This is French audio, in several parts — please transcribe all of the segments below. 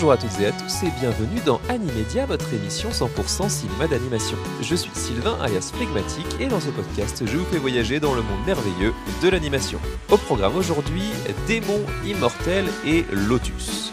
Bonjour à toutes et à tous et bienvenue dans Animedia, votre émission 100% cinéma d'animation. Je suis Sylvain alias Phlegmatique et dans ce podcast, je vous fais voyager dans le monde merveilleux de l'animation. Au programme aujourd'hui, Démon, Immortel et Lotus.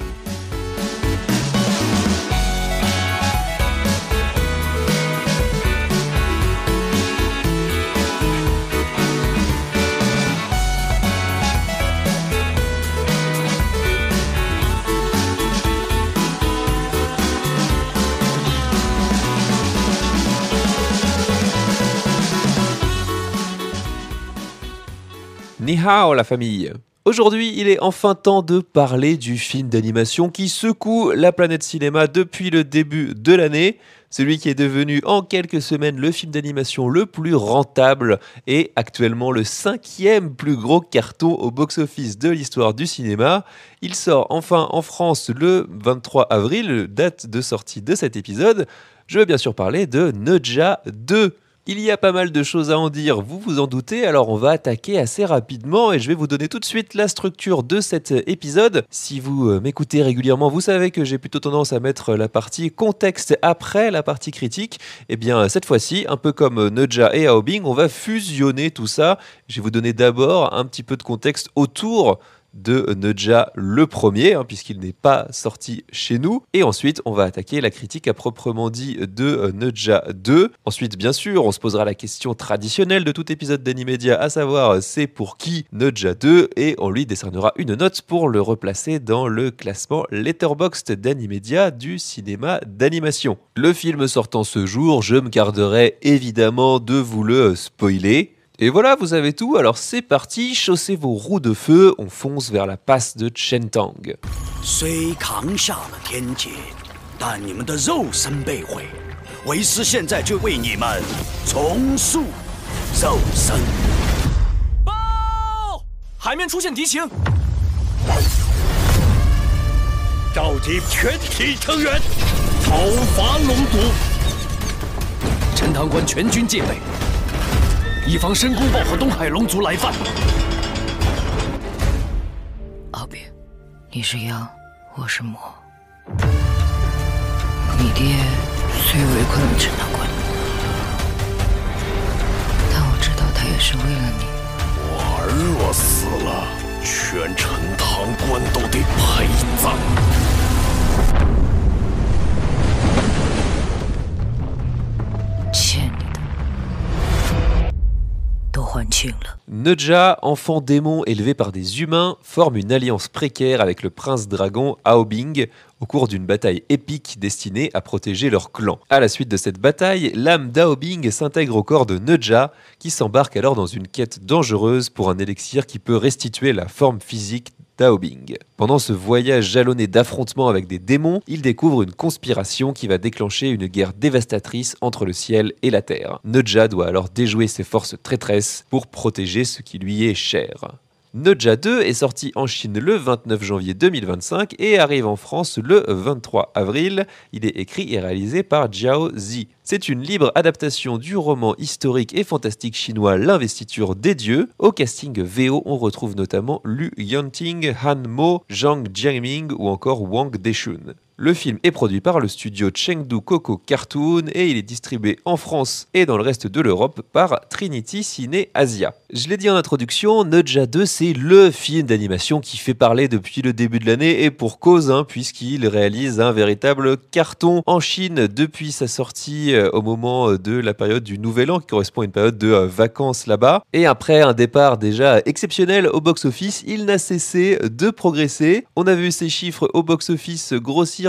Ni hao la famille. Aujourd'hui, il est enfin temps de parler du film d'animation qui secoue la planète cinéma depuis le début de l'année. Celui qui est devenu en quelques semaines le film d'animation le plus rentable et actuellement le 5e plus gros carton au box-office de l'histoire du cinéma. Il sort enfin en France le 23 avril, date de sortie de cet épisode. Je veux bien sûr parler de Nezha 2. Il y a pas mal de choses à en dire, vous vous en doutez, alors on va attaquer assez rapidement et je vais vous donner tout de suite la structure de cet épisode. Si vous m'écoutez régulièrement, vous savez que j'ai plutôt tendance à mettre la partie contexte après la partie critique. Et bien cette fois-ci, un peu comme Nezha et Aobing, on va fusionner tout ça. Je vais vous donner d'abord un petit peu de contexte autour de Nezha le premier, puisqu'il n'est pas sorti chez nous. Et ensuite, on va attaquer la critique à proprement dit de Nezha 2. Ensuite, bien sûr, on se posera la question traditionnelle de tout épisode d'Animedia, à savoir c'est pour qui Nezha 2, et on lui décernera une note pour le replacer dans le classement Letterboxd d'Animedia du cinéma d'animation. Le film sortant ce jour, je me garderai évidemment de vous le spoiler. Et voilà, vous avez tout, alors c'est parti, chaussez vos roues de feu, on fonce vers la passe de Chentang. 虽扛下了天劫，但你们的肉身被毁，为师现在就为你们重塑肉身。报！海面出现敌情，召集全体成员，讨伐龙族。陈塘关全军戒备。 以防申公豹和东海龙族来犯。敖丙，你是羊，我是魔。你爹虽围困了陈塘关，但我知道他也是为了你。我儿若死了，全陈塘关都得陪葬。 Nezha, enfant démon élevé par des humains, forme une alliance précaire avec le prince dragon Aobing au cours d'une bataille épique destinée à protéger leur clan. À la suite de cette bataille, l'âme d'Aobing s'intègre au corps de Nezha, qui s'embarque alors dans une quête dangereuse pour un élixir qui peut restituer la forme physique d'Aobing. Pendant ce voyage jalonné d'affrontements avec des démons, il découvre une conspiration qui va déclencher une guerre dévastatrice entre le ciel et la terre. Nezha doit alors déjouer ses forces traîtresses pour protéger ce qui lui est cher. Nezha 2 est sorti en Chine le 29 janvier 2025 et arrive en France le 23 avril. Il est écrit et réalisé par Jiao Zi. C'est une libre adaptation du roman historique et fantastique chinois L'Investiture des Dieux. Au casting VO, on retrouve notamment Lu Yanting, Han Mo, Zhang Jiaming ou encore Wang Deshun. Le film est produit par le studio Chengdu Coco Cartoon et il est distribué en France et dans le reste de l'Europe par Trinity Ciné Asia. Je l'ai dit en introduction, Nezha 2 c'est le film d'animation qui fait parler depuis le début de l'année et pour cause, puisqu'il réalise un véritable carton en Chine depuis sa sortie au moment de la période du Nouvel An qui correspond à une période de vacances là-bas. Et après un départ déjà exceptionnel au box-office, il n'a cessé de progresser. On a vu ses chiffres au box-office grossir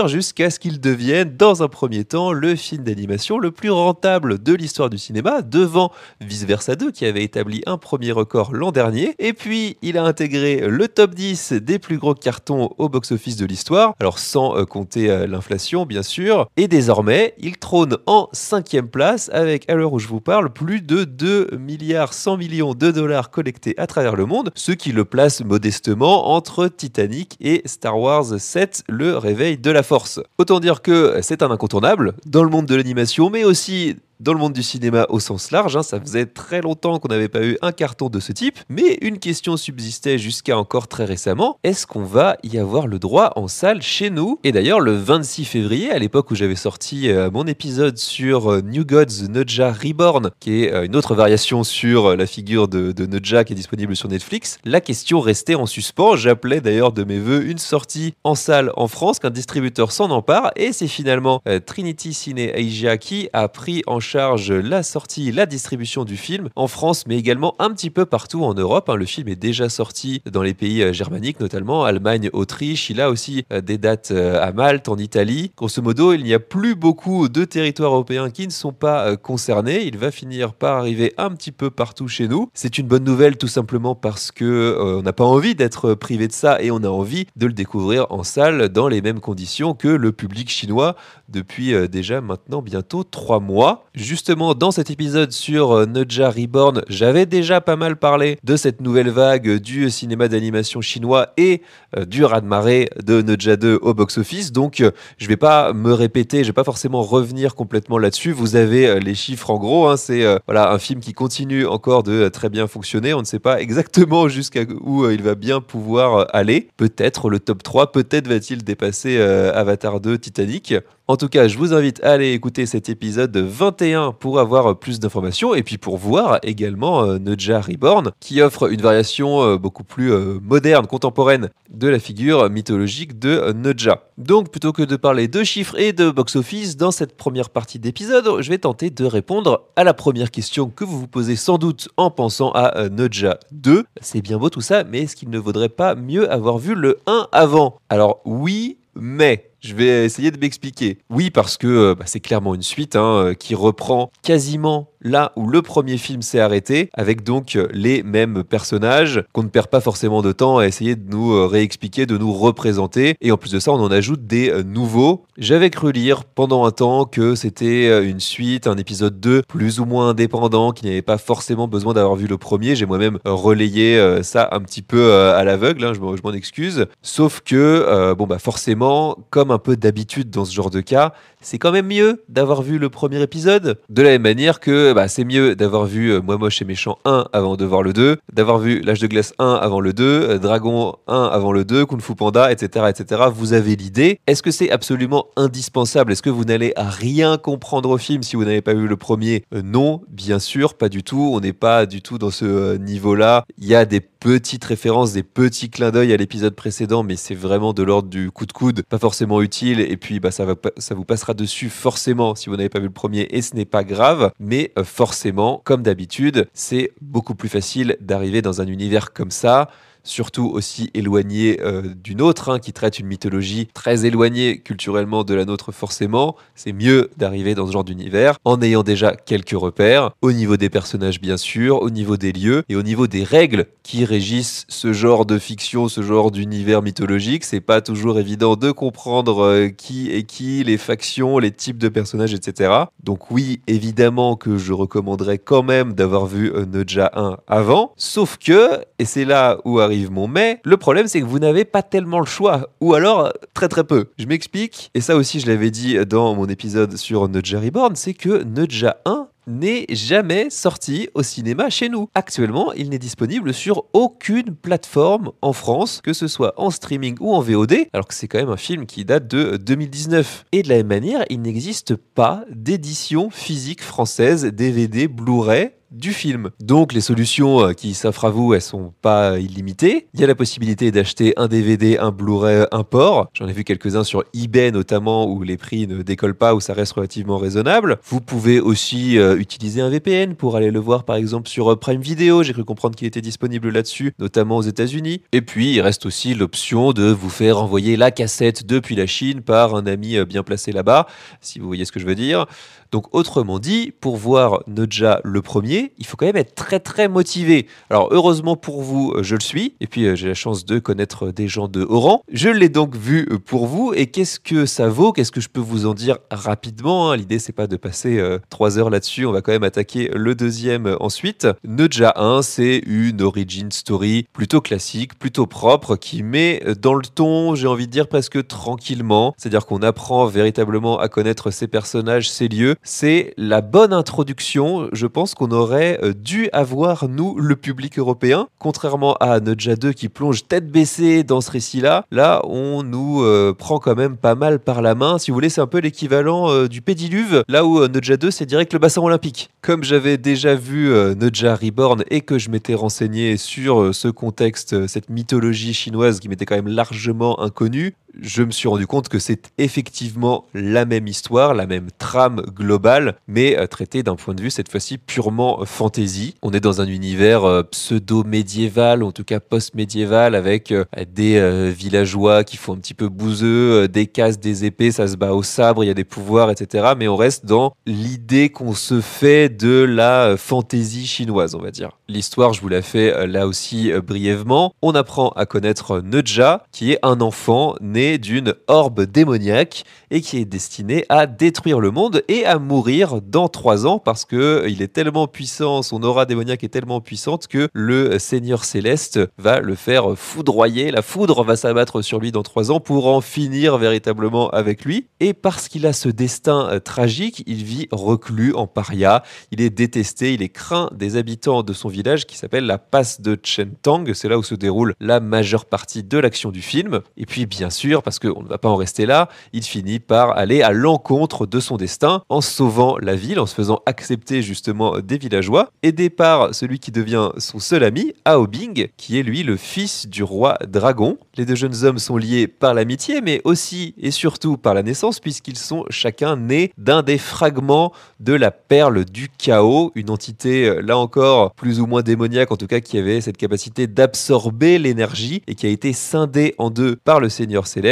jusqu'à ce qu'il devienne dans un premier temps le film d'animation le plus rentable de l'histoire du cinéma, devant Vice Versa 2 qui avait établi un premier record l'an dernier. Et puis il a intégré le top 10 des plus gros cartons au box-office de l'histoire, alors sans compter l'inflation bien sûr. Et désormais il trône en 5e place avec, à l'heure où je vous parle, plus de 2 milliards 100 millions de dollars collectés à travers le monde, ce qui le place modestement entre Titanic et Star Wars 7, le réveil de la force. Autant dire que c'est un incontournable dans le monde de l'animation, mais aussi dans le monde du cinéma au sens large. Ça faisait très longtemps qu'on n'avait pas eu un carton de ce type, mais une question subsistait jusqu'à encore très récemment. Est-ce qu'on va y avoir le droit en salle chez nous? Et d'ailleurs, le 26 février, à l'époque où j'avais sorti mon épisode sur New Gods Neja Reborn, qui est une autre variation sur la figure de Neja qui est disponible sur Netflix, la question restait en suspens. J'appelais d'ailleurs de mes voeux une sortie en salle en France, qu'un distributeur s'en empare, et c'est finalement Trinity Ciné Asia qui a pris en charge la sortie, la distribution du film en France, mais également un petit peu partout en Europe. Le film est déjà sorti dans les pays germaniques, notamment Allemagne, Autriche. Il a aussi des dates à Malte, en Italie. Grosso modo, il n'y a plus beaucoup de territoires européens qui ne sont pas concernés. Il va finir par arriver un petit peu partout chez nous. C'est une bonne nouvelle tout simplement parce que on n'a pas envie d'être privé de ça et on a envie de le découvrir en salle dans les mêmes conditions que le public chinois depuis déjà maintenant bientôt 3 mois. Justement, dans cet épisode sur Neja Reborn, j'avais déjà pas mal parlé de cette nouvelle vague du cinéma d'animation chinois et du raz-de-marée de Neja 2 au box-office. Donc, je vais pas me répéter, je vais pas forcément revenir complètement là-dessus. Vous avez les chiffres en gros. C'est voilà, un film qui continue encore de très bien fonctionner. On ne sait pas exactement jusqu'à où il va bien pouvoir aller. Peut-être le top 3, peut-être va-t-il dépasser Avatar 2, Titanic. En tout cas, je vous invite à aller écouter cet épisode 21 pour avoir plus d'informations et puis pour voir également Neja Reborn qui offre une variation beaucoup plus moderne, contemporaine de la figure mythologique de Neja. Donc plutôt que de parler de chiffres et de box-office, dans cette première partie d'épisode, je vais tenter de répondre à la première question que vous vous posez sans doute en pensant à Neja 2. C'est bien beau tout ça, mais est-ce qu'il ne vaudrait pas mieux avoir vu le 1 avant? Alors oui, mais... je vais essayer de m'expliquer. Oui, parce que c'est clairement une suite qui reprend quasiment là où le premier film s'est arrêté, avec donc les mêmes personnages qu'on ne perd pas forcément de temps à essayer de nous réexpliquer, de nous représenter. Et en plus de ça, on en ajoute des nouveaux. J'avais cru lire pendant un temps que c'était une suite, un épisode 2 plus ou moins indépendant, qui n'avait pas forcément besoin d'avoir vu le premier. J'ai moi-même relayé ça un petit peu à l'aveugle, je m'en excuse. Sauf que, forcément, comme un peu d'habitude dans ce genre de cas, c'est quand même mieux d'avoir vu le premier épisode. De la même manière que c'est mieux d'avoir vu Moi Moche et Méchant 1 avant de voir le 2, d'avoir vu L'Âge de Glace 1 avant le 2, Dragon 1 avant le 2, Kung Fu Panda, etc. etc. Vous avez l'idée. Est-ce que c'est absolument indispensable? Est-ce que vous n'allez à rien comprendre au film si vous n'avez pas vu le premier? Non, bien sûr, pas du tout. On n'est pas du tout dans ce niveau-là. Il y a des petites références, des petits clins d'œil à l'épisode précédent, mais c'est vraiment de l'ordre du coup de coude, pas forcément utile, et puis ça vous passera dessus forcément si vous n'avez pas vu le premier, et ce n'est pas grave, mais forcément, comme d'habitude, c'est beaucoup plus facile d'arriver dans un univers comme ça, surtout aussi éloigné d'une autre, qui traite une mythologie très éloignée culturellement de la nôtre forcément. C'est mieux d'arriver dans ce genre d'univers en ayant déjà quelques repères, au niveau des personnages bien sûr, au niveau des lieux et au niveau des règles qui régissent ce genre de fiction, ce genre d'univers mythologique. C'est pas toujours évident de comprendre qui est qui, les factions, les types de personnages, etc. Donc oui, évidemment que je recommanderais quand même d'avoir vu Neja 1 avant, sauf que, et c'est là où arrive mon mais, le problème c'est que vous n'avez pas tellement le choix, ou alors très très peu. Je m'explique, et ça aussi je l'avais dit dans mon épisode sur Neja Reborn, c'est que Neja 1 n'est jamais sorti au cinéma chez nous. Actuellement, il n'est disponible sur aucune plateforme en France, que ce soit en streaming ou en VOD, alors que c'est quand même un film qui date de 2019. Et de la même manière, il n'existe pas d'édition physique française, DVD, Blu-ray, du film. Donc les solutions qui s'offrent à vous, elles sont pas illimitées. Il y a la possibilité d'acheter un DVD, un Blu-ray, un port. J'en ai vu quelques-uns sur eBay notamment où les prix ne décollent pas, où ça reste relativement raisonnable. Vous pouvez aussi utiliser un VPN pour aller le voir par exemple sur Prime Video. J'ai cru comprendre qu'il était disponible là-dessus, notamment aux États-Unis. Et puis il reste aussi l'option de vous faire envoyer la cassette depuis la Chine par un ami bien placé là-bas, si vous voyez ce que je veux dire. Donc autrement dit, pour voir Neja le premier, mais il faut quand même être très très motivé. Alors heureusement pour vous, je le suis, et puis j'ai la chance de connaître des gens de haut rang. Je l'ai donc vu pour vous, et qu'est-ce que ça vaut? Qu'est-ce que je peux vous en dire rapidement, hein? L'idée c'est pas de passer 3 heures là-dessus, on va quand même attaquer le deuxième ensuite. Neudja 1, c'est une origin story plutôt classique, plutôt propre, qui met dans le ton, j'ai envie de dire presque tranquillement, c'est-à-dire qu'on apprend véritablement à connaître ses personnages, ses lieux. C'est la bonne introduction, je pense qu'on aurait dû avoir, nous, le public européen, contrairement à Neudja 2 qui plonge tête baissée dans ce récit-là. Là, on nous prend quand même pas mal par la main. Si vous voulez, c'est un peu l'équivalent du Pédiluve, là où Neudja 2, c'est direct le bassin olympique. Comme j'avais déjà vu Neudja Reborn et que je m'étais renseigné sur ce contexte, cette mythologie chinoise qui m'était quand même largement inconnue, je me suis rendu compte que c'est effectivement la même histoire, la même trame globale, mais traitée d'un point de vue cette fois-ci purement fantasy. On est dans un univers pseudo-médiéval, en tout cas post-médiéval, avec des villageois qui font un petit peu bouseux, des casques, des épées, ça se bat au sabre, il y a des pouvoirs, etc. Mais on reste dans l'idée qu'on se fait de la fantasy chinoise, on va dire. L'histoire, je vous la fais là aussi brièvement. On apprend à connaître Neudja, qui est un enfant né d'une orbe démoniaque et qui est destiné à détruire le monde et à mourir dans 3 ans parce que il est tellement puissant, son aura démoniaque est tellement puissante que le Seigneur Céleste va le faire foudroyer. La foudre va s'abattre sur lui dans 3 ans pour en finir véritablement avec lui. Et parce qu'il a ce destin tragique, il vit reclus en paria. Il est détesté, il est craint des habitants de son village qui s'appelle la passe de Chentang. C'est là où se déroule la majeure partie de l'action du film. Et puis bien sûr, parce qu'on ne va pas en rester là, il finit par aller à l'encontre de son destin en sauvant la ville, en se faisant accepter justement des villageois, aidé par celui qui devient son seul ami, Aobing, qui est lui le fils du roi dragon. Les 2 jeunes hommes sont liés par l'amitié, mais aussi et surtout par la naissance, puisqu'ils sont chacun nés d'un des fragments de la perle du chaos, une entité là encore plus ou moins démoniaque, en tout cas qui avait cette capacité d'absorber l'énergie et qui a été scindée en 2 par le Seigneur Céleste.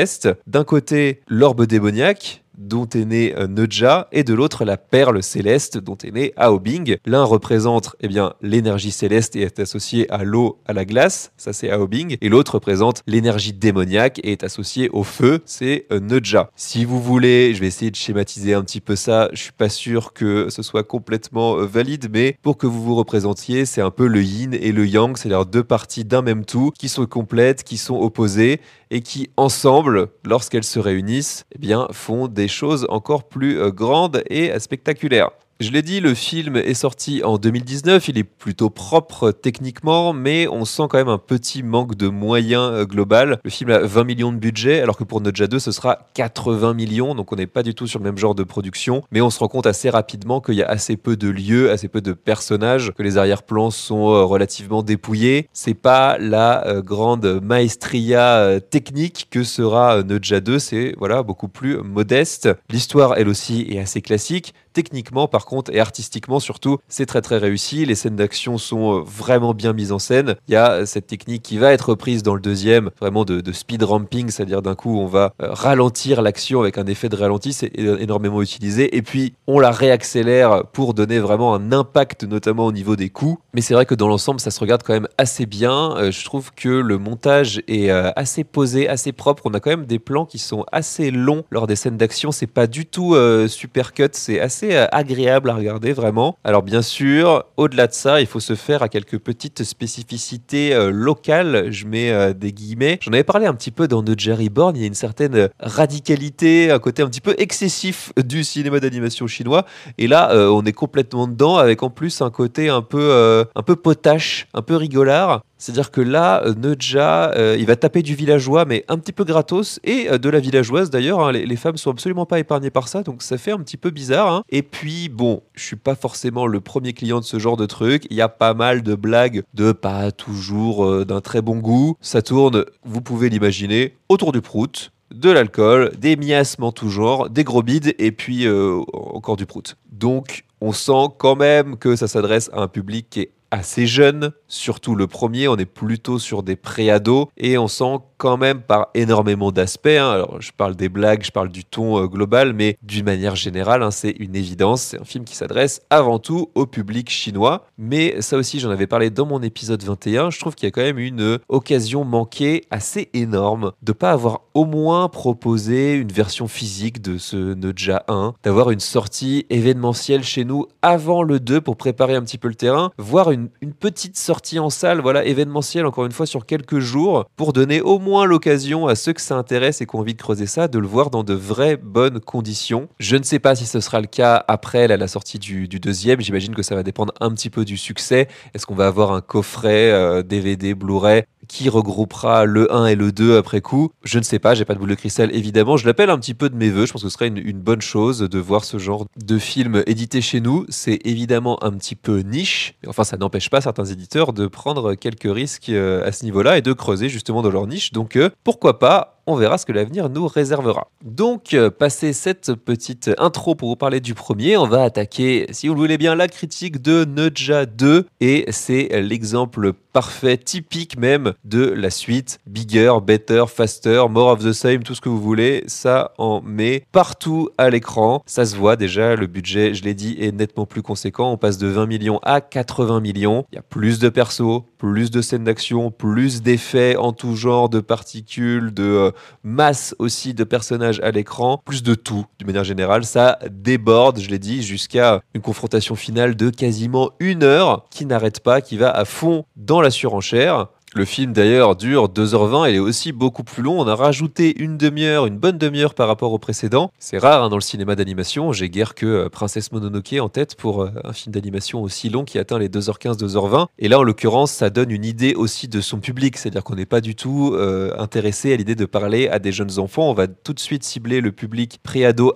D'un côté, l'orbe démoniaque, dont est né Neudja, et de l'autre la perle céleste dont est né Aobing. L'un représente l'énergie céleste et est associé à l'eau, à la glace, ça c'est Aobing, et l'autre représente l'énergie démoniaque et est associé au feu, c'est Neudja. Si vous voulez, je vais essayer de schématiser un petit peu ça, je suis pas sûr que ce soit complètement valide, mais pour que vous vous représentiez, c'est un peu le yin et le yang, c'est-à-dire 2 parties d'un même tout qui sont complètes, qui sont opposées et qui ensemble, lorsqu'elles se réunissent, font des choses encore plus grandes et spectaculaires. Je l'ai dit, le film est sorti en 2019, il est plutôt propre techniquement, mais on sent quand même un petit manque de moyens global. Le film a 20 millions de budget, alors que pour Neudja 2, ce sera 80 millions, donc on n'est pas du tout sur le même genre de production, mais on se rend compte assez rapidement qu'il y a assez peu de lieux, assez peu de personnages, que les arrière-plans sont relativement dépouillés. C'est pas la grande maestria technique que sera Neudja 2, c'est beaucoup plus modeste. L'histoire, elle aussi, est assez classique. Techniquement, par contre, et artistiquement surtout, c'est très très réussi. Les scènes d'action sont vraiment bien mises en scène. Il y a cette technique qui va être reprise dans le deuxième, vraiment de speed ramping, c'est-à-dire d'un coup on va ralentir l'action avec un effet de ralenti, c'est énormément utilisé. Et puis on la réaccélère pour donner vraiment un impact, notamment au niveau des coups. Mais c'est vrai que dans l'ensemble, ça se regarde quand même assez bien. Je trouve que le montage est assez posé, assez propre. On a quand même des plans qui sont assez longs lors des scènes d'action. C'est pas du tout super cut, c'est assez agréable à regarder vraiment. Alors bien sûr, au-delà de ça, il faut se faire à quelques petites spécificités locales, je mets des guillemets. J'en avais parlé un petit peu dans Neudja Reborn, il y a une certaine radicalité, un côté un petit peu excessif du cinéma d'animation chinois, et là on est complètement dedans avec en plus un côté un peu potache, un peu rigolard. C'est-à-dire que là, Neudja, il va taper du villageois, mais un petit peu gratos, et de la villageoise d'ailleurs, hein, les femmes sont absolument pas épargnées par ça, donc ça fait un petit peu bizarre. Hein. Et puis, bon, je suis pas forcément le premier client de ce genre de truc, il y a pas mal de blagues de pas toujours d'un très bon goût. Ça tourne, vous pouvez l'imaginer, autour du prout, de l'alcool, des miasmes en tout genre, des gros bides, et puis encore du prout. Donc, on sent quand même que ça s'adresse à un public qui est assez jeunes, surtout le premier, on est plutôt sur des pré-ados et on sent quand même par énormément d'aspects, alors je parle des blagues, je parle du ton global, mais d'une manière générale, c'est une évidence, c'est un film qui s'adresse avant tout au public chinois, mais ça aussi j'en avais parlé dans mon épisode 21, je trouve qu'il y a quand même une occasion manquée assez énorme de pas avoir au moins proposé une version physique de ce Neja 1, d'avoir une sortie événementielle chez nous avant le 2 pour préparer un petit peu le terrain, voire une petite sortie en salle, voilà, événementielle encore une fois sur quelques jours, pour donner au moins l'occasion à ceux que ça intéresse et qui ont envie de creuser ça, de le voir dans de vraies bonnes conditions. Je ne sais pas si ce sera le cas après la sortie du deuxième, j'imagine que ça va dépendre un petit peu du succès. Est-ce qu'on va avoir un coffret DVD, Blu-ray qui regroupera le 1 et le 2 après coup? Je ne sais pas, j'ai pas de boule de cristal évidemment, je l'appelle un petit peu de mes voeux, je pense que ce serait une bonne chose de voir ce genre de film édité chez nous. C'est évidemment un petit peu niche, mais enfin ça n'empêche pas certains éditeurs de prendre quelques risques à ce niveau-là et de creuser justement dans leur niche, donc pourquoi pas? On verra ce que l'avenir nous réservera. Donc, passé cette petite intro pour vous parler du premier, on va attaquer, si vous le voulez bien, la critique de Neja 2. Et c'est l'exemple parfait, typique même de la suite. Bigger, better, faster, more of the same, tout ce que vous voulez. Ça en met partout à l'écran. Ça se voit déjà, le budget, je l'ai dit, est nettement plus conséquent. On passe de 20 millions à 80 millions. Il y a plus de persos, plus de scènes d'action, plus d'effets en tout genre, de particules, de masse aussi de personnages à l'écran, plus de tout, d'une manière générale, ça déborde, je l'ai dit, jusqu'à une confrontation finale de quasiment 1 heure, qui n'arrête pas, qui va à fond dans la surenchère. Le film d'ailleurs dure 2h20, il est aussi beaucoup plus long, on a rajouté une demi-heure, une bonne demi-heure par rapport au précédent. C'est rare dans le cinéma d'animation, j'ai guère que Princesse Mononoke en tête pour un film d'animation aussi long qui atteint les 2h15, 2h20. Et là en l'occurrence ça donne une idée aussi de son public, c'est-à-dire qu'on n'est pas du tout intéressé à l'idée de parler à des jeunes enfants, on va tout de suite cibler le public pré-ado.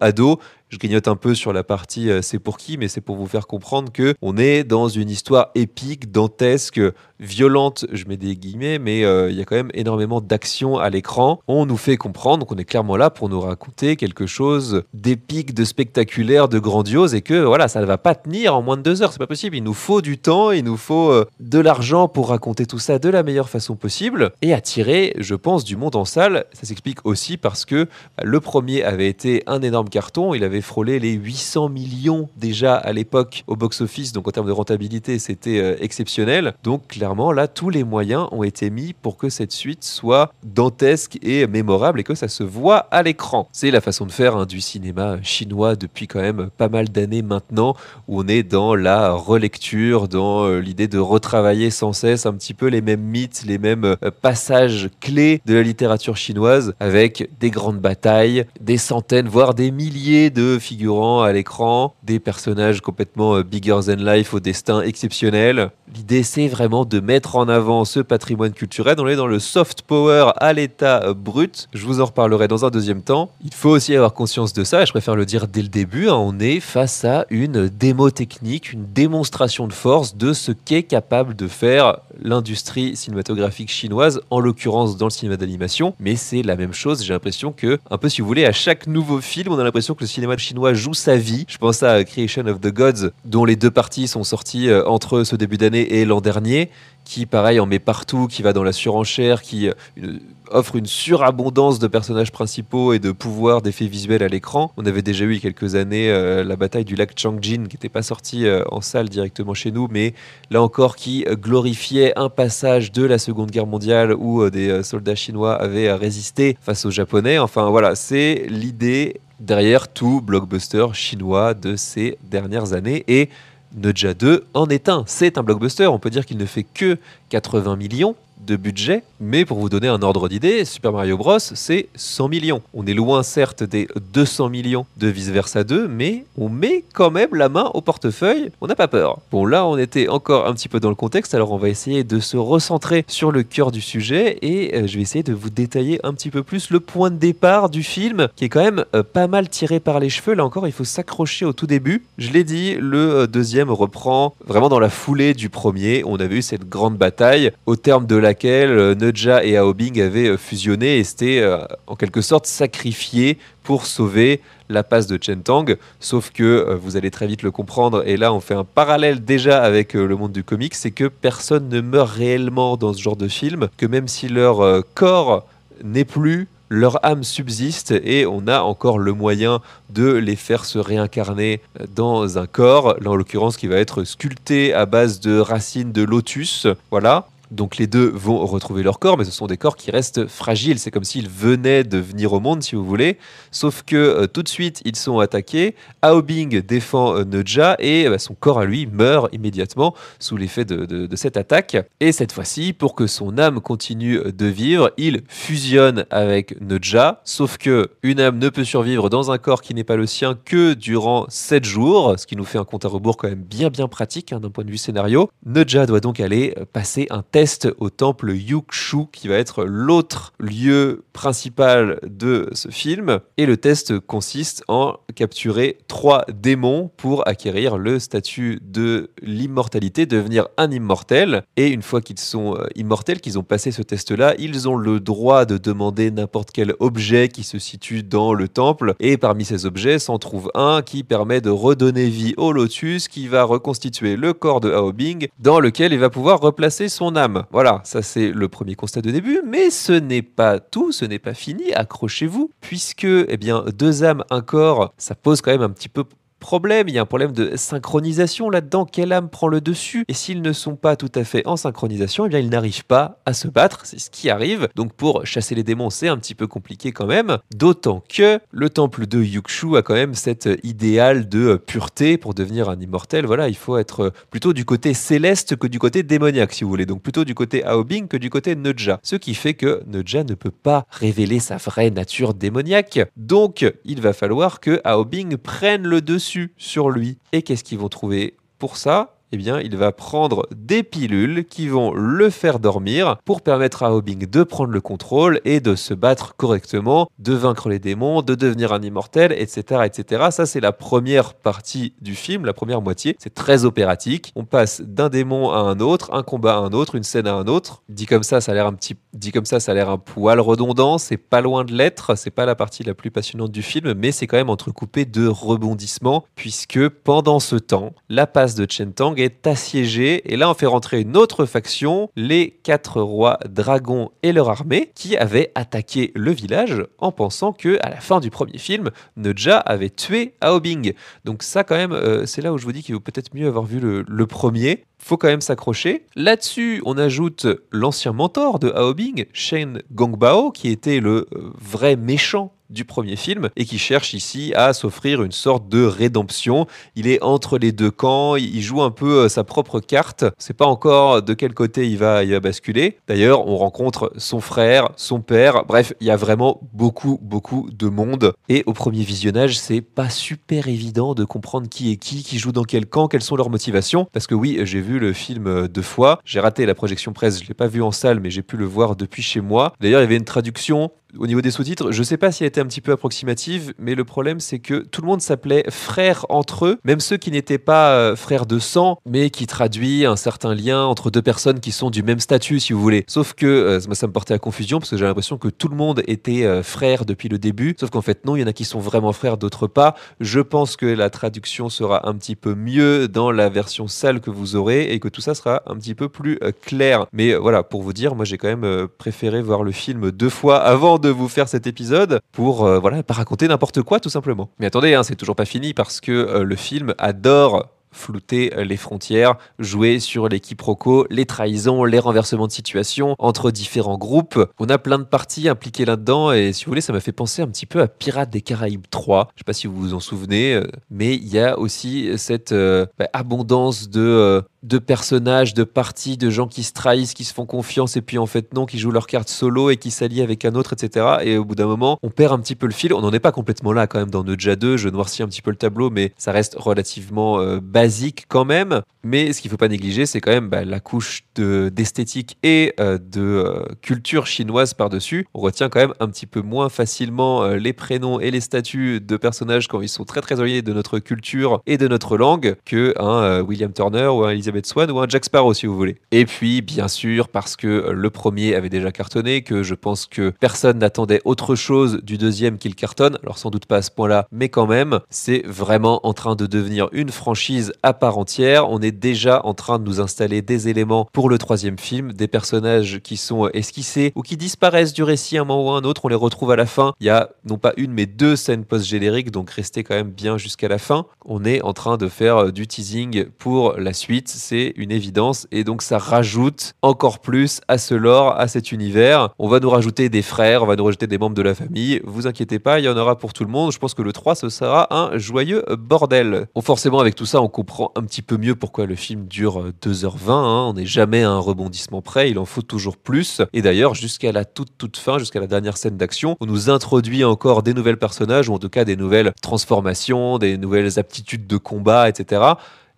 Je grignote un peu sur la partie c'est pour qui, mais c'est pour vous faire comprendre que on est dans une histoire épique, dantesque, violente, je mets des guillemets, mais il y a quand même énormément d'action à l'écran. On nous fait comprendre qu'on est clairement là pour nous raconter quelque chose d'épique, de spectaculaire, de grandiose, et que voilà, ça ne va pas tenir en moins de 2 heures, c'est pas possible. Il nous faut du temps, il nous faut de l'argent pour raconter tout ça de la meilleure façon possible, et attirer, je pense, du monde en salle. Ça s'explique aussi parce que le premier avait été un énorme carton, il avait frôlé les 800 millions déjà à l'époque au box-office, donc en termes de rentabilité c'était exceptionnel. Donc clairement là tous les moyens ont été mis pour que cette suite soit dantesque et mémorable et que ça se voit à l'écran. C'est la façon de faire du cinéma chinois depuis quand même pas mal d'années maintenant, où on est dans la relecture, dans l'idée de retravailler sans cesse un petit peu les mêmes mythes, les mêmes passages clés de la littérature chinoise, avec des grandes batailles, des centaines voire des milliers de figurants à l'écran, des personnages complètement bigger than life au destin exceptionnel. L'idée c'est vraiment de mettre en avant ce patrimoine culturel. On est dans le soft power à l'état brut. Je vous en reparlerai dans un deuxième temps. Il faut aussi avoir conscience de ça, et je préfère le dire dès le début, on est face à une démo technique, une démonstration de force de ce qu'est capable de faire l'industrie cinématographique chinoise, en l'occurrence dans le cinéma d'animation, mais c'est la même chose, j'ai l'impression que, un peu si vous voulez, à chaque nouveau film, on a l'impression que le cinéma chinois joue sa vie. Je pense à Creation of the Gods, dont les 2 parties sont sorties entre ce début d'année et l'an dernier, qui pareil en met partout, qui va dans la surenchère, qui offre une surabondance de personnages principaux et de pouvoirs d'effets visuels à l'écran. On avait déjà eu il y a quelques années la bataille du lac Changjin, qui n'était pas sortie en salle directement chez nous, mais là encore qui glorifiait un passage de la Seconde Guerre mondiale où des soldats chinois avaient résisté face aux Japonais. Enfin voilà, c'est l'idée derrière tout blockbuster chinois de ces dernières années, et Neja 2 en est un. C'est un blockbuster, on peut dire qu'il ne fait que 80 millions de budget, mais pour vous donner un ordre d'idée, Super Mario Bros c'est 100 millions. On est loin certes des 200 millions de Vice Versa 2, mais on met quand même la main au portefeuille, on n'a pas peur. Bon là on était encore un petit peu dans le contexte, alors on va essayer de se recentrer sur le cœur du sujet, et je vais essayer de vous détailler un petit peu plus le point de départ du film, qui est quand même pas mal tiré par les cheveux. Là encore il faut s'accrocher au tout début. Je l'ai dit, le deuxième reprend vraiment dans la foulée du premier. On avait eu cette grande bataille au terme de laquelle Neja et Aobing avaient fusionné et s'étaient en quelque sorte sacrifiés pour sauver la passe de Chen Tang, sauf que vous allez très vite le comprendre, et là on fait un parallèle déjà avec le monde du comics, c'est que personne ne meurt réellement dans ce genre de film, que même si leur corps n'est plus, leur âme subsiste et on a encore le moyen de les faire se réincarner dans un corps, là en l'occurrence qui va être sculpté à base de racines de lotus, voilà. Donc les deux vont retrouver leur corps, mais ce sont des corps qui restent fragiles. C'est comme s'ils venaient de venir au monde, si vous voulez. Sauf que tout de suite, ils sont attaqués. Aobing défend Neja et son corps à lui meurt immédiatement sous l'effet de cette attaque. Et cette fois-ci, pour que son âme continue de vivre, il fusionne avec Neja. Sauf que une âme ne peut survivre dans un corps qui n'est pas le sien que durant 7 jours, ce qui nous fait un compte à rebours quand même bien pratique d'un point de vue scénario. Neja doit donc aller passer un test au temple Yukshu, qui va être l'autre lieu principal de ce film. Et le test consiste en capturer 3 démons pour acquérir le statut de l'immortalité, devenir un immortel. Et une fois qu'ils sont immortels, qu'ils ont passé ce test-là, ils ont le droit de demander n'importe quel objet qui se situe dans le temple. Et parmi ces objets, s'en trouve un qui permet de redonner vie au lotus, qui va reconstituer le corps de Aobing, dans lequel il va pouvoir replacer son âme. Voilà, ça c'est le premier constat de début, mais ce n'est pas tout, ce n'est pas fini, accrochez-vous, puisque 2 âmes, un corps, ça pose quand même un petit peu problème, il y a un problème de synchronisation là-dedans, quelle âme prend le dessus, et s'ils ne sont pas tout à fait en synchronisation, ils n'arrivent pas à se battre, c'est ce qui arrive, donc pour chasser les démons c'est un petit peu compliqué quand même, d'autant que le temple de Yukshu a quand même cet idéal de pureté pour devenir un immortel, voilà, il faut être plutôt du côté céleste que du côté démoniaque si vous voulez, donc plutôt du côté Aobing que du côté Neja, ce qui fait que Neja ne peut pas révéler sa vraie nature démoniaque, donc il va falloir que Aobing prenne le dessus sur lui. Et qu'est-ce qu'ils vont trouver pour ça ? Il va prendre des pilules qui vont le faire dormir pour permettre à Aobing de prendre le contrôle et de se battre correctement, de vaincre les démons, de devenir un immortel, etc. etc. Ça, c'est la première partie du film, la première moitié. C'est très opératique. On passe d'un démon à un autre, un combat à un autre, une scène à un autre. Dit comme ça, ça a l'air un poil redondant. C'est pas loin de l'être. C'est pas la partie la plus passionnante du film, mais c'est quand même entrecoupé de rebondissements puisque pendant ce temps, la passe de Chen Tang est assiégée et là on fait rentrer une autre faction, les 4 rois dragons et leur armée qui avaient attaqué le village en pensant que à la fin du premier film, Neja avait tué Aobing. Donc ça quand même, c'est là où je vous dis qu'il vaut peut-être mieux avoir vu le premier. Faut quand même s'accrocher. Là-dessus, on ajoute l'ancien mentor de Aobing, Shen Gongbao, qui était le vrai méchant du premier film et qui cherche ici à s'offrir une sorte de rédemption. Il est entre les deux camps, il joue un peu sa propre carte. C'est pas encore de quel côté il va basculer. D'ailleurs, on rencontre son frère, son père. Bref, il y a vraiment beaucoup de monde. Et au premier visionnage, c'est pas super évident de comprendre qui est qui joue dans quel camp, quelles sont leurs motivations. Parce que oui, j'ai vu le film 2 fois. J'ai raté la projection presse, je l'ai pas vu en salle, mais j'ai pu le voir depuis chez moi. D'ailleurs, il y avait une traduction au niveau des sous-titres, je sais pas si elle était un petit peu approximative, mais le problème c'est que tout le monde s'appelait frères entre eux, même ceux qui n'étaient pas frères de sang, mais qui traduit un certain lien entre 2 personnes qui sont du même statut, si vous voulez. Sauf que ça me portait à confusion, parce que j'ai l'impression que tout le monde était frère depuis le début, sauf qu'en fait non, il y en a qui sont vraiment frères, d'autres pas. Je pense que la traduction sera un petit peu mieux dans la version salle que vous aurez, et que tout ça sera un petit peu plus clair. Mais voilà, pour vous dire, moi j'ai quand même préféré voir le film 2 fois avant de vous faire cet épisode pour pas raconter n'importe quoi tout simplement. Mais attendez, c'est toujours pas fini parce que le film adore flouter les frontières, jouer sur les quiproquos, les trahisons, les renversements de situation entre différents groupes. On a plein de parties impliquées là-dedans et si vous voulez, ça m'a fait penser un petit peu à Pirates des Caraïbes 3. Je sais pas si vous vous en souvenez, mais il y a aussi cette abondance de personnages, de parties, de gens qui se trahissent, qui se font confiance et puis en fait non, qui jouent leur carte solo et qui s'allient avec un autre, etc. Et au bout d'un moment, on perd un petit peu le fil. On n'en est pas complètement là quand même dans Neja 2. Je noircis un petit peu le tableau, mais ça reste relativement basique quand même. Mais ce qu'il ne faut pas négliger, c'est quand même la couche d'esthétique et de culture chinoise par-dessus. On retient quand même un petit peu moins facilement les prénoms et les statuts de personnages quand ils sont très très éloignés de notre culture et de notre langue que un William Turner ou un Elizabeth Elizabeth Swann ou un Jack Sparrow si vous voulez. Et puis bien sûr parce que le premier avait déjà cartonné, que je pense que personne n'attendait autre chose du deuxième qu'il cartonne, alors sans doute pas à ce point-là, mais quand même, c'est vraiment en train de devenir une franchise à part entière. On est déjà en train de nous installer des éléments pour le troisième film, des personnages qui sont esquissés ou qui disparaissent du récit à un moment ou à un autre, on les retrouve à la fin. Il y a non pas une mais deux scènes post-génériques, donc restez quand même bien jusqu'à la fin. On est en train de faire du teasing pour la suite, c'est une évidence, et donc ça rajoute encore plus à ce lore, à cet univers. On va nous rajouter des frères, on va nous rajouter des membres de la famille, vous inquiétez pas, il y en aura pour tout le monde. Je pense que le 3 ce sera un joyeux bordel. Bon, forcément avec tout ça on comprend un petit peu mieux pourquoi le film dure 2h20, hein. On n'est jamais à un rebondissement près, il en faut toujours plus, et d'ailleurs jusqu'à la toute fin, jusqu'à la dernière scène d'action, on nous introduit encore des nouvelles personnages, ou en tout cas des nouvelles transformations, des nouvelles aptitudes de combat, etc.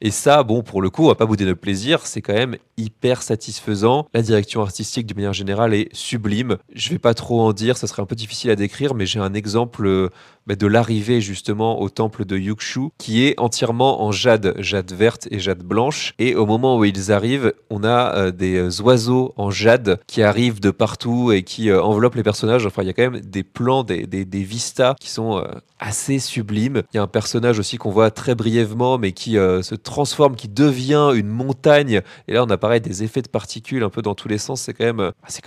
Et ça, bon, pour le coup, on va pas bouder notre plaisir, c'est quand même hyper satisfaisant. La direction artistique, de manière générale, est sublime. Je vais pas trop en dire, ça serait un peu difficile à décrire, mais j'ai un exemple de l'arrivée justement au temple de Yukshu, qui est entièrement en jade verte et jade blanche. Et au moment où ils arrivent, on a des oiseaux en jade qui arrivent de partout et qui enveloppent les personnages. Enfin, il y a quand même des plans, des vistas qui sont assez sublimes. Il y a un personnage aussi qu'on voit très brièvement, mais qui se transforme, qui devient une montagne. Et là, on a pareil des effets de particules un peu dans tous les sens. C'est quand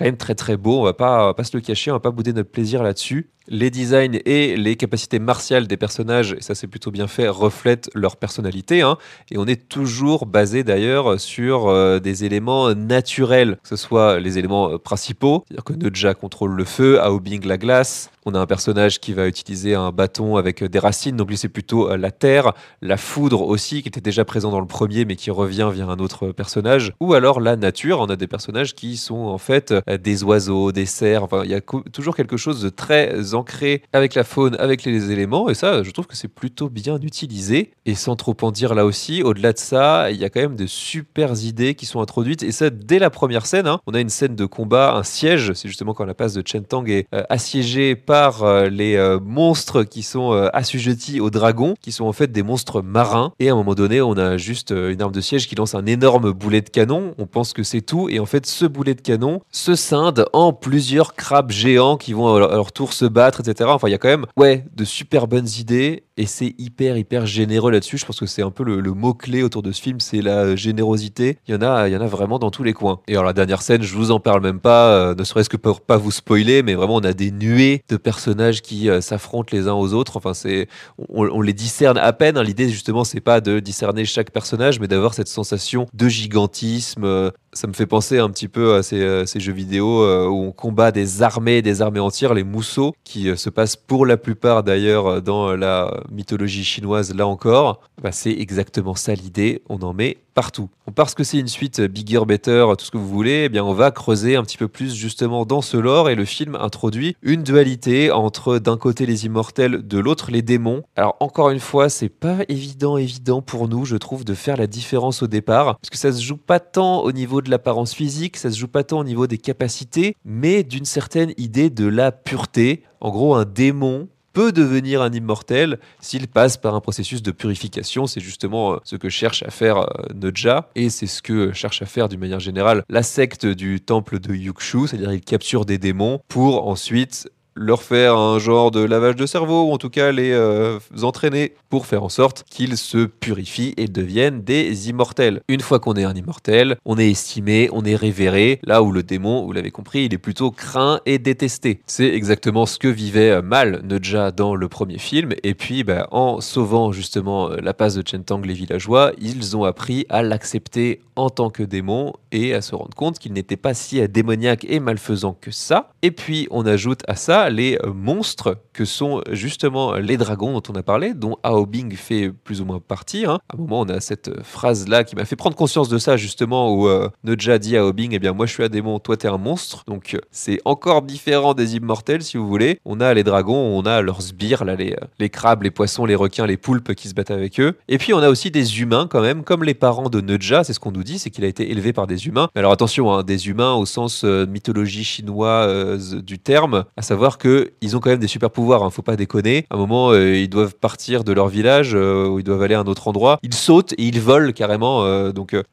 même très très beau. On va pas se le cacher, on va pas bouder notre plaisir là-dessus. Les designs et les capacités martiales des personnages, et ça c'est plutôt bien fait, reflètent leur personnalité, hein. Et on est toujours basé d'ailleurs sur des éléments naturels, que ce soit les éléments principaux, c'est-à-dire que Neja contrôle le feu, Aobing la glace. On a un personnage qui va utiliser un bâton avec des racines, donc lui c'est plutôt la terre, la foudre aussi, qui était déjà présent dans le premier mais qui revient via un autre personnage, ou alors la nature. On a des personnages qui sont en fait des oiseaux, des cerfs, enfin il y a toujours quelque chose de très ancré avec la faune, avec les éléments, et ça je trouve que c'est plutôt bien utilisé. Et sans trop en dire là aussi, au-delà de ça, il y a quand même de super idées qui sont introduites, et ça dès la première scène, hein. On a une scène de combat, un siège, c'est justement quand la place de Chen Tang est assiégée par les monstres qui sont assujettis aux dragons, qui sont en fait des monstres marins, et à un moment donné on a juste une arme de siège qui lance un énorme boulet de canon. On pense que c'est tout, et en fait ce boulet de canon se scinde en plusieurs crabes géants qui vont à leur tour se battre, etc. Enfin il y a quand même de super bonnes idées, et c'est hyper généreux là-dessus. Je pense que c'est un peu le mot-clé autour de ce film, c'est la générosité. Il y en a vraiment dans tous les coins. Et alors la dernière scène, je vous en parle même pas, ne serait-ce que pour pas vous spoiler, mais vraiment on a des nuées de personnages qui s'affrontent les uns aux autres. Enfin on les discerne à peine, hein. L'idée justement c'est pas de discerner chaque personnage, mais d'avoir cette sensation de gigantisme. Ça me fait penser un petit peu à ces jeux vidéo où on combat des armées entières, les Musou, qui se passent pour la plupart d'ailleurs dans la mythologie chinoise, là encore. C'est exactement ça l'idée, on en met partout. Parce que c'est une suite bigger, better, tout ce que vous voulez, eh bien on va creuser un petit peu plus justement dans ce lore, et le film introduit une dualité entre d'un côté les immortels, de l'autre les démons. Alors encore une fois, c'est pas évident pour nous, je trouve, de faire la différence au départ, parce que ça se joue pas tant au niveau de l'apparence physique, ça se joue pas tant au niveau des capacités, mais d'une certaine idée de la pureté. En gros, un démon peut devenir un immortel s'il passe par un processus de purification. C'est justement ce que cherche à faire Neja, et c'est ce que cherche à faire d'une manière générale la secte du temple de Yukshu, c'est-à-dire ils capturent des démons pour ensuite leur faire un genre de lavage de cerveau, ou en tout cas les entraîner pour faire en sorte qu'ils se purifient et deviennent des immortels. Une fois qu'on est un immortel, on est estimé, on est révéré, là où le démon, vous l'avez compris, il est plutôt craint et détesté. C'est exactement ce que vivait mal Neja dans le premier film, et puis en sauvant justement la passe de Chen Tang, les villageois, ils ont appris à l'accepter en tant que démon et à se rendre compte qu'il n'était pas si démoniaque et malfaisant que ça. Et puis on ajoute à ça les monstres que sont justement les dragons dont on a parlé, dont Aobing fait plus ou moins partie, hein. À un moment on a cette phrase là qui m'a fait prendre conscience de ça, justement, où Neja dit à Aobing, eh bien moi je suis un démon, toi t'es un monstre. Donc c'est encore différent des immortels, si vous voulez. On a les dragons, on a leurs sbires là, les crabes, les poissons, les requins, les poulpes qui se battent avec eux. Et puis on a aussi des humains quand même, comme les parents de Neja, c'est ce qu'on nous nous dit, c'est qu'il a été élevé par des humains. Mais alors attention, hein, des humains au sens mythologie chinoise du terme, à savoir qu'ils ont quand même des super pouvoirs, hein, faut pas déconner. À un moment, ils doivent partir de leur village où ils doivent aller à un autre endroit. Ils sautent et ils volent carrément.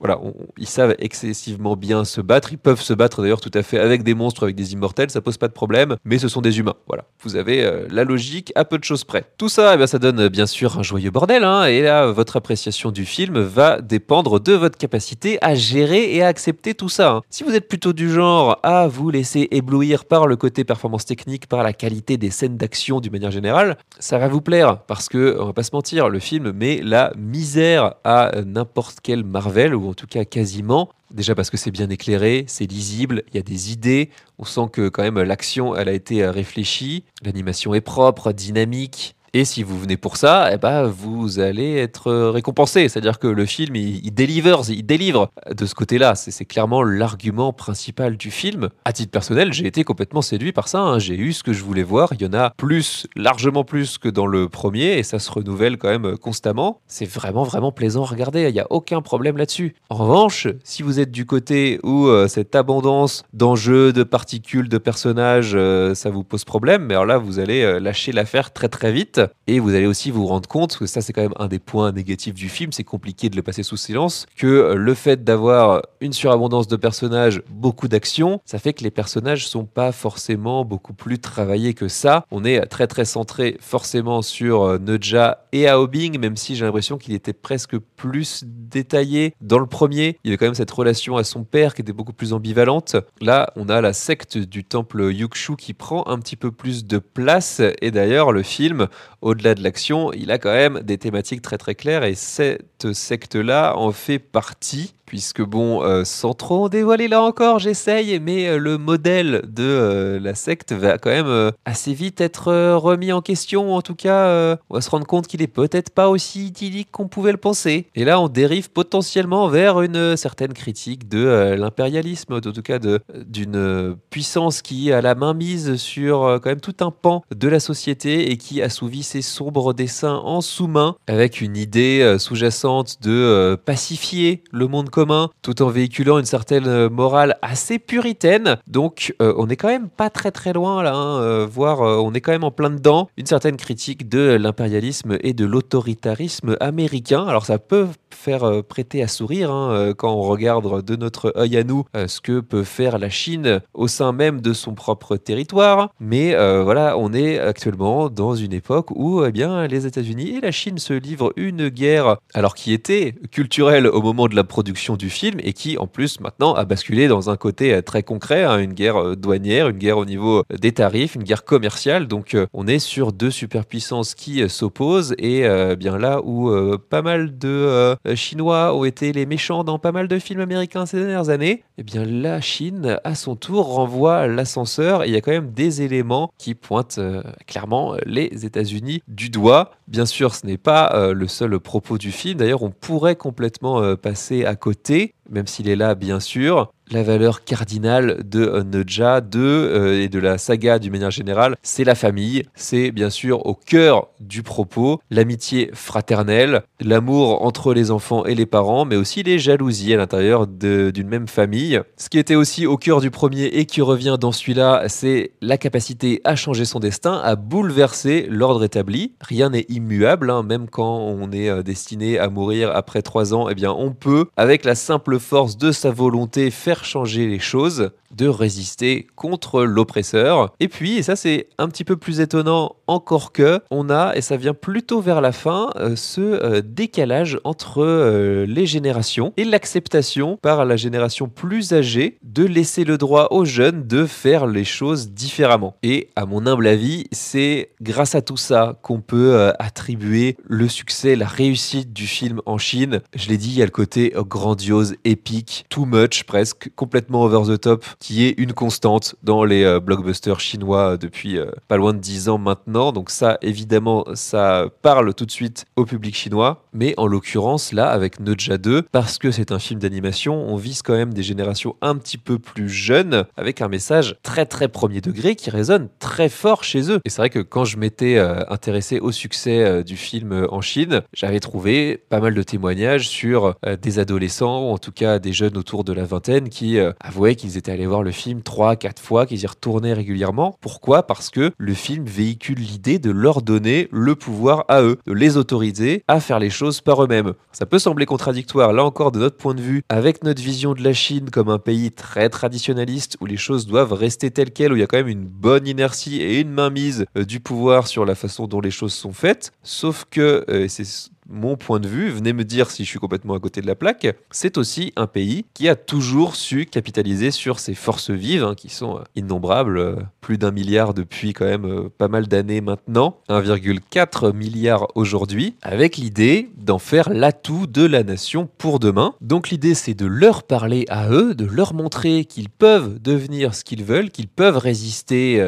Voilà, ils savent excessivement bien se battre. Ils peuvent se battre d'ailleurs tout à fait avec des monstres, avec des immortels, ça pose pas de problème. Mais ce sont des humains. Voilà, vous avez la logique à peu de choses près. Tout ça, eh bien, ça donne bien sûr un joyeux bordel, hein, et là, votre appréciation du film va dépendre de votre capacité à gérer et à accepter tout ça. Hein. Si vous êtes plutôt du genre à vous laisser éblouir par le côté performance technique, par la qualité des scènes d'action d'une manière générale, ça va vous plaire parce que, on va pas se mentir, le film met la misère à n'importe quel Marvel, ou en tout cas quasiment. Déjà parce que c'est bien éclairé, c'est lisible, il y a des idées, on sent que quand même l'action elle a été réfléchie, l'animation est propre, dynamique. Et si vous venez pour ça, eh ben, vous allez être récompensé. C'est-à-dire que le film, il délivre de ce côté-là. C'est clairement l'argument principal du film. À titre personnel, j'ai été complètement séduit par ça. Hein. J'ai eu ce que je voulais voir. Il y en a plus, largement plus que dans le premier. Et ça se renouvelle quand même constamment. C'est vraiment, vraiment plaisant à regarder. Il n'y a aucun problème là-dessus. En revanche, si vous êtes du côté où cette abondance d'enjeux, de particules, de personnages, ça vous pose problème, mais alors là, vous allez lâcher l'affaire très, très vite. Et vous allez aussi vous rendre compte, que ça c'est quand même un des points négatifs du film, c'est compliqué de le passer sous silence, que le fait d'avoir une surabondance de personnages, beaucoup d'action, ça fait que les personnages sont pas forcément beaucoup plus travaillés que ça. On est très très centré forcément sur Neja et Aobing, même si j'ai l'impression qu'il était presque plus détaillé dans le premier. Il y avait quand même cette relation à son père qui était beaucoup plus ambivalente. Là, on a la secte du temple Yukshu qui prend un petit peu plus de place, et d'ailleurs le film, au-delà de l'action, il a quand même des thématiques très très claires, et cette secte-là en fait partie. Puisque bon, sans trop dévoiler là encore, j'essaye, mais le modèle de la secte va quand même assez vite être remis en question. En tout cas, on va se rendre compte qu'il est peut-être pas aussi idyllique qu'on pouvait le penser. Et là, on dérive potentiellement vers une certaine critique de l'impérialisme, en tout cas d'une puissance qui a la main mise sur quand même tout un pan de la société et qui assouvit ses sombres desseins en sous-main, avec une idée sous-jacente de pacifier le monde commun, tout en véhiculant une certaine morale assez puritaine. Donc on est quand même pas très très loin là, hein, voire on est quand même en plein dedans. Une certaine critique de l'impérialisme et de l'autoritarisme américain. Alors ça peut faire prêter à sourire hein, quand on regarde de notre œil à nous ce que peut faire la Chine au sein même de son propre territoire. Mais voilà, on est actuellement dans une époque où eh bien, les États-Unis et la Chine se livrent une guerre, alors qui était culturelle au moment de la production du film et qui en plus maintenant a basculé dans un côté très concret, hein, une guerre douanière, une guerre au niveau des tarifs, une guerre commerciale. Donc on est sur deux superpuissances qui s'opposent, et bien là où pas mal de Chinois ont été les méchants dans pas mal de films américains ces dernières années, et bien la Chine à son tour renvoie l'ascenseur, et il y a quand même des éléments qui pointent clairement les États-Unis du doigt. Bien sûr, ce n'est pas le seul propos du film. D'ailleurs, on pourrait complètement passer à côté, même s'il est là, bien sûr. La valeur cardinale de Neja 2 et de la saga d'une manière générale, c'est la famille. C'est bien sûr au cœur du propos, l'amitié fraternelle, l'amour entre les enfants et les parents, mais aussi les jalousies à l'intérieur d'une même famille. Ce qui était aussi au cœur du premier et qui revient dans celui-là, c'est la capacité à changer son destin, à bouleverser l'ordre établi. Rien n'est immuable, hein, même quand on est destiné à mourir après 3 ans, eh bien on peut, avec la simple force de sa volonté, faire changer les choses, de résister contre l'oppresseur. Et puis, et ça c'est un petit peu plus étonnant encore que, on a, et ça vient plutôt vers la fin, ce décalage entre les générations et l'acceptation par la génération plus âgée de laisser le droit aux jeunes de faire les choses différemment. Et à mon humble avis, c'est grâce à tout ça qu'on peut attribuer le succès, la réussite du film en Chine. Je l'ai dit, il y a le côté grandiose, épique, too much presque, complètement over the top, qui est une constante dans les blockbusters chinois depuis pas loin de 10 ans maintenant. Donc ça, évidemment, ça parle tout de suite au public chinois. Mais en l'occurrence, là, avec Neja 2, parce que c'est un film d'animation, on vise quand même des générations génération un petit peu plus jeune, avec un message très très premier degré qui résonne très fort chez eux. Et c'est vrai que quand je m'étais intéressé au succès du film en Chine, j'avais trouvé pas mal de témoignages sur des adolescents, ou en tout cas des jeunes autour de la vingtaine, qui avouaient qu'ils étaient allés voir le film 3-4 fois, qu'ils y retournaient régulièrement. Pourquoi ? Parce que le film véhicule l'idée de leur donner le pouvoir à eux, de les autoriser à faire les choses par eux-mêmes. Ça peut sembler contradictoire, là encore, de notre point de vue, avec notre vision de la Chine comme un pays très traditionnaliste, où les choses doivent rester telles quelles, où il y a quand même une bonne inertie et une mainmise du pouvoir sur la façon dont les choses sont faites. Sauf que, c'est mon point de vue, venez me dire si je suis complètement à côté de la plaque, c'est aussi un pays qui a toujours su capitaliser sur ses forces vives, qui sont innombrables, plus d'1 milliard depuis quand même pas mal d'années maintenant, 1,4 milliard aujourd'hui, avec l'idée d'en faire l'atout de la nation pour demain. Donc l'idée, c'est de leur parler à eux, de leur montrer qu'ils peuvent devenir ce qu'ils veulent, qu'ils peuvent résister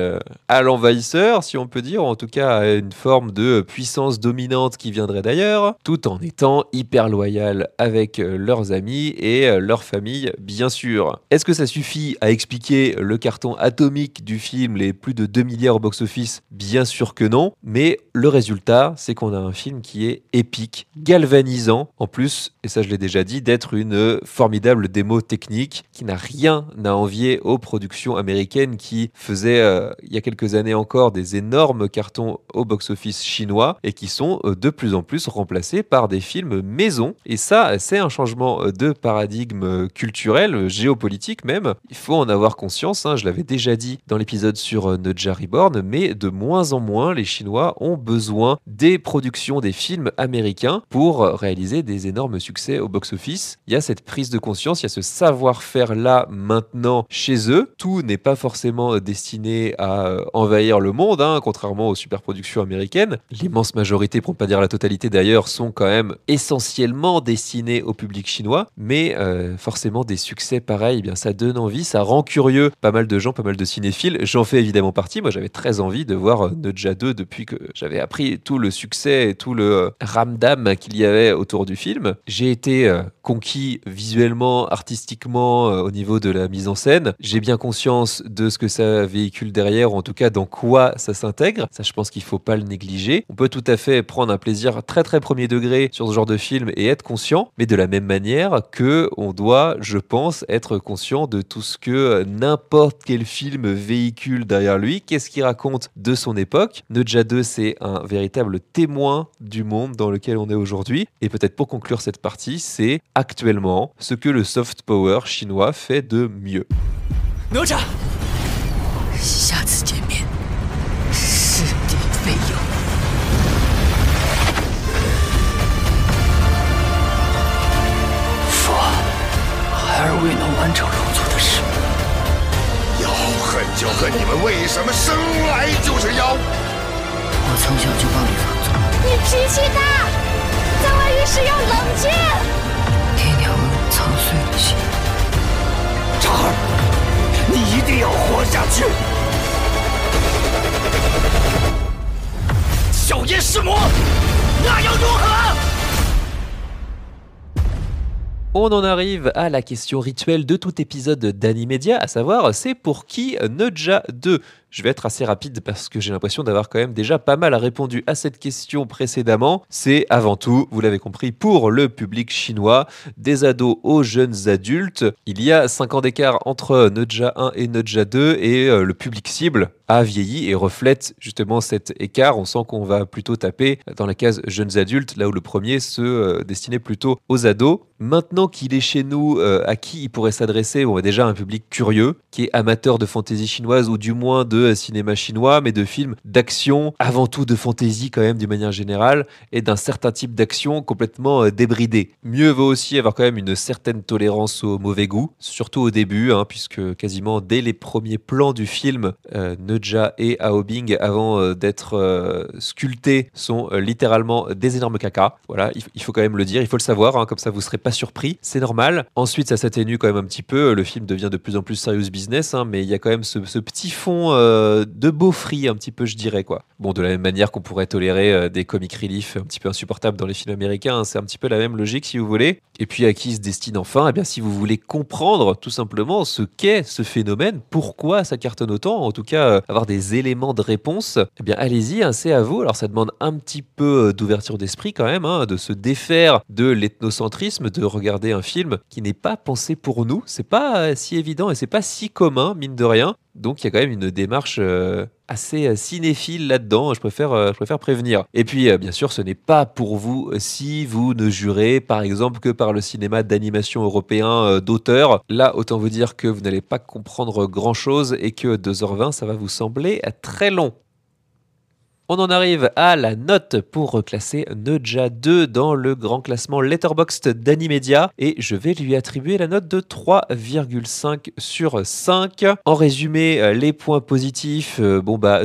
à l'envahisseur, si on peut dire, ou en tout cas à une forme de puissance dominante qui viendrait d'ailleurs, tout en étant hyper loyal avec leurs amis et leur famille, bien sûr. Est-ce que ça suffit à expliquer le carton atomique du film, les plus de 2 milliards au box-office ? Bien sûr que non, mais le résultat, c'est qu'on a un film qui est épique, galvanisant, en plus, et ça je l'ai déjà dit, d'être une formidable démo technique qui n'a rien à envier aux productions américaines qui faisaient, il y a quelques années encore, des énormes cartons au box-office chinois et qui sont de plus en plus remplacés par des films maison. Et ça, c'est un changement de paradigme culturel, géopolitique même. Il faut en avoir conscience, je l'avais déjà dit dans l'épisode sur Nodja Reborn, mais de moins en moins, les Chinois ont besoin des productions des films américains pour réaliser des énormes succès au box-office. Il y a cette prise de conscience, il y a ce savoir-faire là maintenant chez eux. Tout n'est pas forcément destiné à envahir le monde, contrairement aux superproductions américaines. L'immense majorité, pour ne pas dire la totalité d'ailleurs, sont quand même essentiellement destinés au public chinois, mais forcément des succès pareils, eh bien ça donne envie, ça rend curieux pas mal de gens, pas mal de cinéphiles. J'en fais évidemment partie. Moi, j'avais très envie de voir Nodja 2 depuis que j'avais appris tout le succès et tout le ramdam qu'il y avait autour du film. J'ai été conquis visuellement, artistiquement, au niveau de la mise en scène. J'ai bien conscience de ce que ça véhicule derrière, ou en tout cas dans quoi ça s'intègre. Ça, je pense qu'il faut pas le négliger. On peut tout à fait prendre un plaisir très très premier degré sur ce genre de film et être conscient, mais de la même manière que on doit, je pense, être conscient de tout ce que n'importe quel film véhicule derrière lui. Qu'est-ce qu'il raconte de son époque ? Nodja 2, c'est un véritable témoin du monde dans lequel on est aujourd'hui. Et peut-être pour conclure cette partie, c'est actuellement ce que le soft power chinois fait de mieux. Nodja, 下次见面，是敌非友。父，孩儿未能完成龙族的使命。要恨就恨你们为什么生来就是妖！我从小就暴力放纵，你脾气大，在外遇时要冷静。天鸟操碎了心。长儿，你一定要活下去。小爷是魔，那又如何？ On en arrive à la question rituelle de tout épisode d'Animedia, à savoir, c'est pour qui Nodja 2 ? Je vais être assez rapide parce que j'ai l'impression d'avoir quand même déjà pas mal répondu à cette question précédemment. C'est avant tout, vous l'avez compris, pour le public chinois, des ados aux jeunes adultes. Il y a 5 ans d'écart entre Nodja 1 et Nodja 2 et le public cible a vieilli et reflète justement cet écart. On sent qu'on va plutôt taper dans la case jeunes adultes, là où le premier se destinait plutôt aux ados. Maintenant qu'il est chez nous, à qui il pourrait s'adresser ? On a déjà un public curieux, qui est amateur de fantaisie chinoise ou du moins de cinéma chinois, mais de films d'action, avant tout de fantaisie quand même d'une manière générale, et d'un certain type d'action complètement débridé. Mieux vaut aussi avoir quand même une certaine tolérance au mauvais goût, surtout au début, puisque quasiment dès les premiers plans du film, Nodja et Aobing, avant d'être sculptés, sont littéralement des énormes cacas. Voilà, il faut quand même le dire, il faut le savoir, comme ça vous ne serez pas surpris, c'est normal. Ensuite, ça s'atténue quand même un petit peu, le film devient de plus en plus serious business, mais il y a quand même ce petit fond de beaufry un petit peu, je dirais, quoi. Bon, de la même manière qu'on pourrait tolérer des comic relief un petit peu insupportables dans les films américains, hein, c'est un petit peu la même logique si vous voulez. Et puis à qui se destine enfin? Eh bien, si vous voulez comprendre tout simplement ce qu'est ce phénomène, pourquoi ça cartonne autant, en tout cas avoir des éléments de réponse, eh bien allez-y, hein, c'est à vous. Alors ça demande un petit peu d'ouverture d'esprit quand même, hein, de se défaire de l'ethnocentrisme, de regarder un film qui n'est pas pensé pour nous. C'est pas si évident et c'est pas si commun, mine de rien. Donc il y a quand même une démarche assez cinéphile là-dedans, je préfère prévenir. Et puis bien sûr, ce n'est pas pour vous si vous ne jurez par exemple que par le cinéma d'animation européen d'auteur. Là, autant vous dire que vous n'allez pas comprendre grand-chose et que 2h20, ça va vous sembler très long. On en arrive à la note pour classer Neudja 2 dans le grand classement Letterboxd d'Animedia et je vais lui attribuer la note de 3,5 sur 5. En résumé, les points positifs,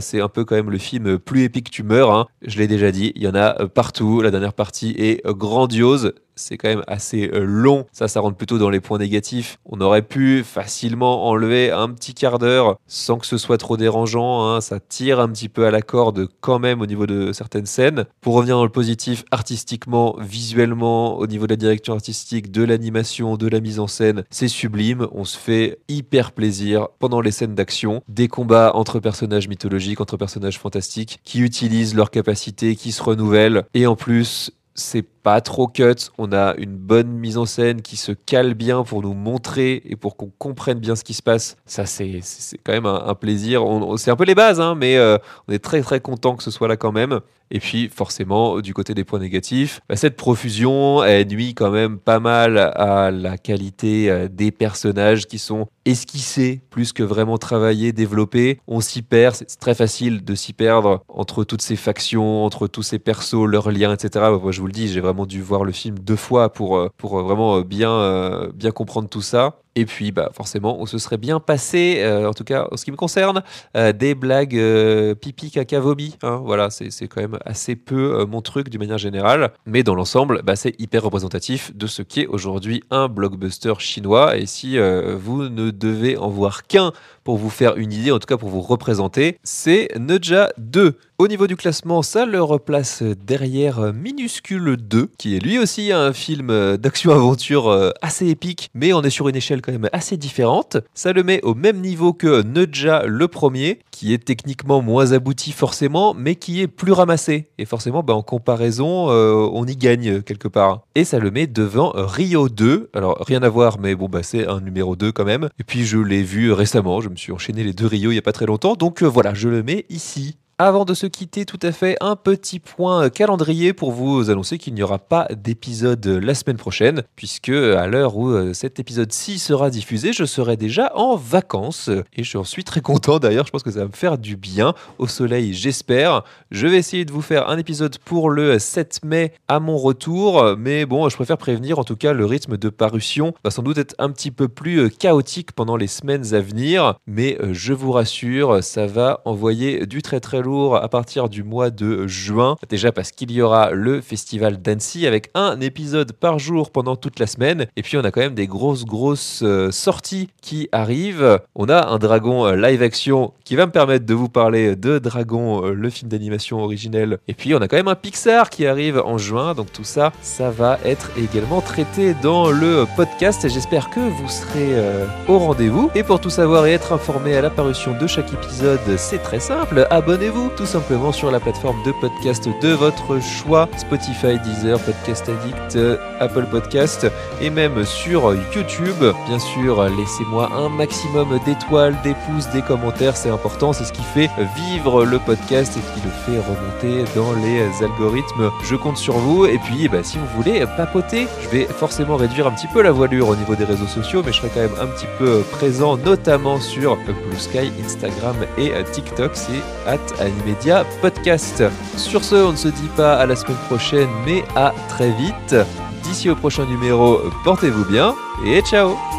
c'est un peu quand même le film plus épique tu meurs, hein. Je l'ai déjà dit, il y en a partout, la dernière partie est grandiose. C'est quand même assez long. Ça rentre plutôt dans les points négatifs. On aurait pu facilement enlever un petit quart d'heure sans que ce soit trop dérangeant, hein. Ça tire un petit peu à la corde quand même au niveau de certaines scènes. Pour revenir dans le positif, artistiquement, visuellement, au niveau de la direction artistique, de l'animation, de la mise en scène, c'est sublime. On se fait hyper plaisir pendant les scènes d'action. Des combats entre personnages mythologiques, entre personnages fantastiques qui utilisent leurs capacités, qui se renouvellent. Et en plus, c'est pas trop cut, on a une bonne mise en scène qui se cale bien pour nous montrer et pour qu'on comprenne bien ce qui se passe. Ça, c'est quand même un plaisir. C'est un peu les bases, hein, mais on est très très content que ce soit là quand même. Et puis forcément, du côté des points négatifs, cette profusion, elle nuit quand même pas mal à la qualité des personnages qui sont esquissés plus que vraiment travaillés, développés. On s'y perd, c'est très facile de s'y perdre entre toutes ces factions, entre tous ces persos, leurs liens, etc. Moi, je vous le dis, j'ai vraiment dû voir le film 2 fois pour vraiment bien comprendre tout ça. Et puis, forcément, on se serait bien passé, en tout cas, en ce qui me concerne, des blagues pipi, caca, vomi. Hein, voilà, c'est quand même assez peu mon truc d'une manière générale. Mais dans l'ensemble, c'est hyper représentatif de ce qu'est aujourd'hui un blockbuster chinois. Et si vous ne devez en voir qu'un pour vous faire une idée, en tout cas pour vous représenter, c'est Neudja 2. Au niveau du classement, ça le replace derrière Minuscule 2, qui est lui aussi un film d'action-aventure assez épique, mais on est sur une échelle quand même assez différente. Ça le met au même niveau que Neudja le premier, qui est techniquement moins abouti forcément, mais qui est plus ramassé. Et forcément, en comparaison, on y gagne quelque part. Et ça le met devant Rio 2. Alors, rien à voir, mais c'est un numéro 2 quand même. Et puis, je l'ai vu récemment, je me suis enchaîné les 2 Rio il n'y a pas très longtemps, donc voilà, je le mets ici. Avant de se quitter, tout à fait, un petit point calendrier pour vous annoncer qu'il n'y aura pas d'épisode la semaine prochaine, puisque à l'heure où cet épisode-ci sera diffusé, je serai déjà en vacances. Et je suis très content d'ailleurs, je pense que ça va me faire du bien au soleil, j'espère. Je vais essayer de vous faire un épisode pour le 7 mai à mon retour, mais bon, je préfère prévenir, en tout cas, le rythme de parution va sans doute être un petit peu plus chaotique pendant les semaines à venir, mais je vous rassure, ça va envoyer du très très lourd à partir du mois de juin. Déjà parce qu'il y aura le festival d'Annecy avec un épisode par jour pendant toute la semaine. Et puis on a quand même des grosses sorties qui arrivent. On a un Dragon live action qui va me permettre de vous parler de Dragon, le film d'animation originel. Et puis on a quand même un Pixar qui arrive en juin. Donc tout ça, ça va être également traité dans le podcast. Et j'espère que vous serez au rendez-vous. Et pour tout savoir et être informé à la parution de chaque épisode, c'est très simple. Abonnez-vous tout simplement sur la plateforme de podcast de votre choix, Spotify, Deezer, Podcast Addict, Apple Podcast et même sur YouTube. Bien sûr, laissez-moi un maximum d'étoiles, des pouces, des commentaires, c'est important, c'est ce qui fait vivre le podcast et qui le fait remonter dans les algorithmes. Je compte sur vous et puis si vous voulez papoter, je vais forcément réduire un petit peu la voilure au niveau des réseaux sociaux, mais je serai quand même un petit peu présent, notamment sur Blue Sky, Instagram et TikTok, c'est @Animedia Podcast. Sur ce, on ne se dit pas à la semaine prochaine, mais à très vite. D'ici au prochain numéro, portez-vous bien et ciao!